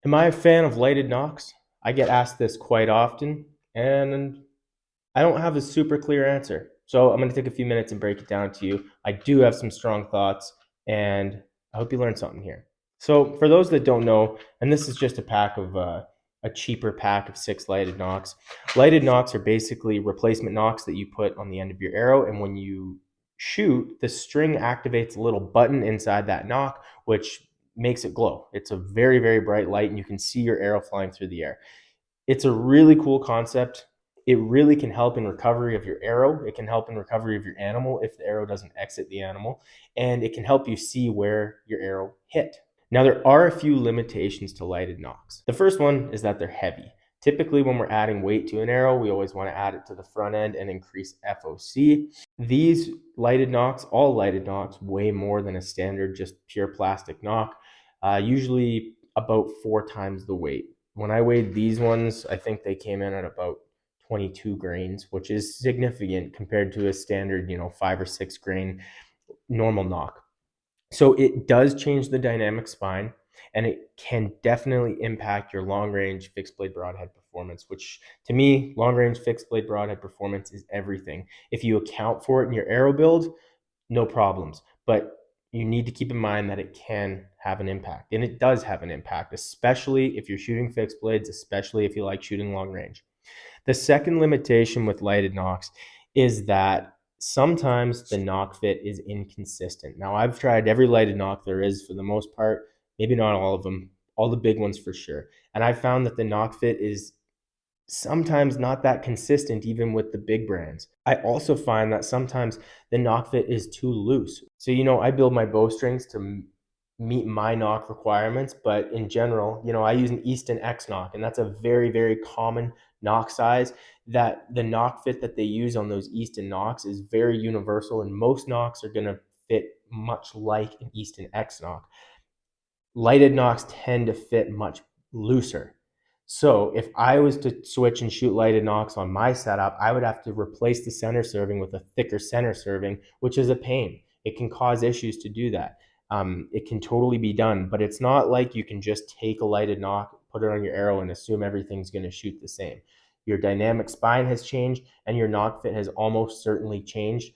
Am I a fan of lighted nocks? I get asked this quite often, and I don't have a super clear answer. So I'm going to take a few minutes and break it down to you. I do have some strong thoughts, and I hope you learned something here. So, for those that don't know, and this is just a cheaper pack of 6 lighted nocks. Lighted nocks are basically replacement nocks that you put on the end of your arrow, and when you shoot, the string activates a little button inside that nock, which makes it glow. It's a very, very bright light, and you can see your arrow flying through the air. It's a really cool concept. It really can help in recovery of your arrow. It can help in recovery of your animal if the arrow doesn't exit the animal, and it can help you see where your arrow hit. Now, there are a few limitations to lighted nocks. The first one is that they're heavy. Typically, when we're adding weight to an arrow, we always want to add it to the front end and increase FOC. These lighted nocks, all lighted nocks, weigh more than a standard, just pure plastic nock, usually about 4 times the weight. When I weighed these ones, I think they came in at about 22 grains, which is significant compared to a standard, 5 or 6 grain normal nock. So it does change the dynamic spine, and it can definitely impact your long range fixed blade broadhead performance, which to me, long range fixed blade broadhead performance is everything. If you account for it in your arrow build, no problems. But you need to keep in mind that it can have an impact, and it does have an impact, especially if you're shooting fixed blades, especially if you like shooting long range. The second limitation with lighted nocks is that sometimes the nock fit is inconsistent. Now, I've tried every lighted nock there is for the most part, maybe not all of them, all the big ones for sure. And I found that the nock fit is sometimes not that consistent even with the big brands. I also find that sometimes the nock fit is too loose. So, I build my bowstrings to meet my nock requirements, but in general, I use an Easton X nock, and that's a very, very common nock size. That the nock fit that they use on those Easton nocks is very universal, and most nocks are going to fit much like an Easton X nock. Lighted nocks tend to fit much looser. So if I was to switch and shoot lighted nocks on my setup, I would have to replace the center serving with a thicker center serving, which is a pain. It can cause issues to do that. It can totally be done, but it's not like you can just take a lighted nock, put it on your arrow, and assume everything's going to shoot the same. Your dynamic spine has changed, and your nock fit has almost certainly changed.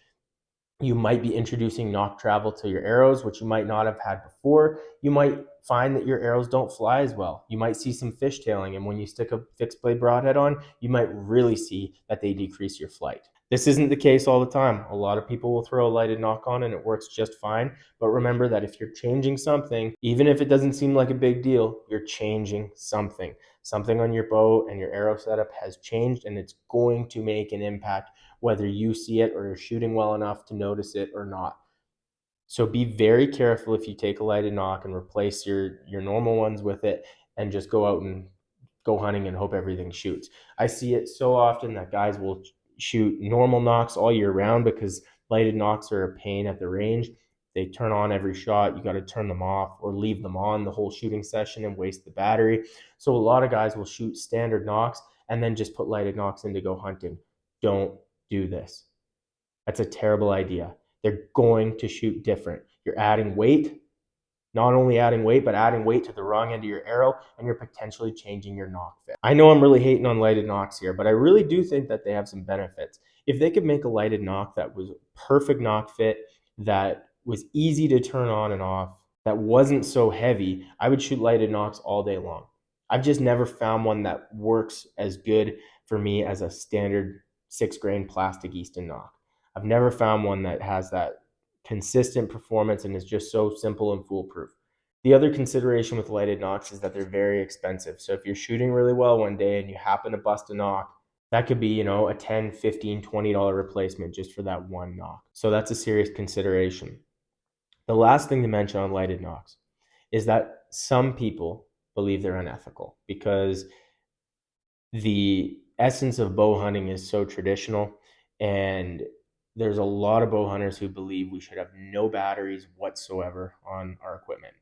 You might be introducing nock travel to your arrows, which you might not have had before. You might find that your arrows don't fly as well. You might see some fishtailing, and when you stick a fixed blade broadhead on, you might really see that they decrease your flight. This isn't the case all the time. A lot of people will throw a lighted nock on and it works just fine. But remember that if you're changing something, even if it doesn't seem like a big deal, you're changing something. Something on your bow and your arrow setup has changed, and it's going to make an impact whether you see it or you're shooting well enough to notice it or not. So be very careful if you take a lighted nock and replace your normal ones with it, and just go out and go hunting and hope everything shoots. I see it so often that guys will shoot normal nocks all year round because lighted nocks are a pain at the range. They turn on every shot. You got to turn them off or leave them on the whole shooting session and waste the battery. So a lot of guys will shoot standard nocks and then just put lighted nocks in to go hunting. Don't do this. That's a terrible idea. They're going to shoot different. You're adding weight, not only adding weight, but adding weight to the wrong end of your arrow, and you're potentially changing your nock fit. I know I'm really hating on lighted nocks here, but I really do think that they have some benefits. If they could make a lighted nock that was perfect nock fit, that was easy to turn on and off, that wasn't so heavy, I would shoot lighted nocks all day long. I've just never found one that works as good for me as a standard 6 grain plastic Easton nock. I've never found one that has that consistent performance and is just so simple and foolproof. The other consideration with lighted nocks is that they're very expensive. So if you're shooting really well one day and you happen to bust a nock, that could be, a 10, 15, $20 replacement just for that one nock. So that's a serious consideration. The last thing to mention on lighted nocks is that some people believe they're unethical because the essence of bow hunting is so traditional, and there's a lot of bow hunters who believe we should have no batteries whatsoever on our equipment.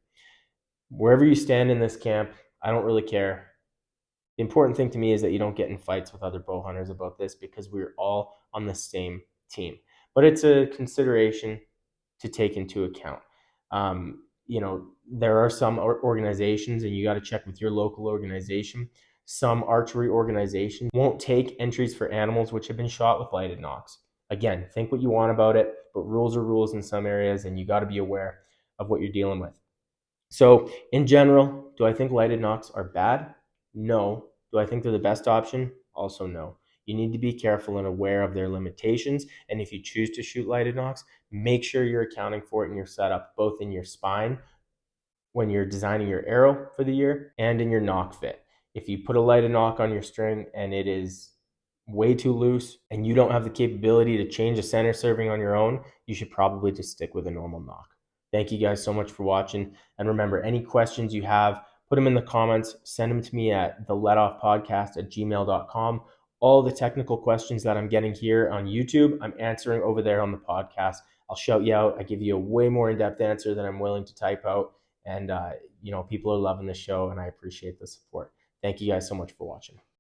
Wherever you stand in this camp, I don't really care. The important thing to me is that you don't get in fights with other bow hunters about this because we're all on the same team. But it's a consideration to take into account. there are some organizations, and you got to check with your local organization. Some archery organizations won't take entries for animals which have been shot with lighted nocks. Again, think what you want about it, but rules are rules in some areas, and you got to be aware of what you're dealing with. So, in general, do I think lighted nocks are bad? No. Do I think they're the best option? Also, no. You need to be careful and aware of their limitations. And if you choose to shoot lighted nocks, make sure you're accounting for it in your setup, both in your spine when you're designing your arrow for the year and in your nock fit. If you put a lighted nock on your string and it is way too loose and you don't have the capability to change a center serving on your own, you should probably just stick with a normal nock. Thank you guys so much for watching. And remember, any questions you have, put them in the comments. Send them to me at theletoffpodcast@gmail.com. All the technical questions that I'm getting here on YouTube, I'm answering over there on the podcast. I'll shout you out. I give you a way more in-depth answer than I'm willing to type out. And, people are loving the show, and I appreciate the support. Thank you guys so much for watching.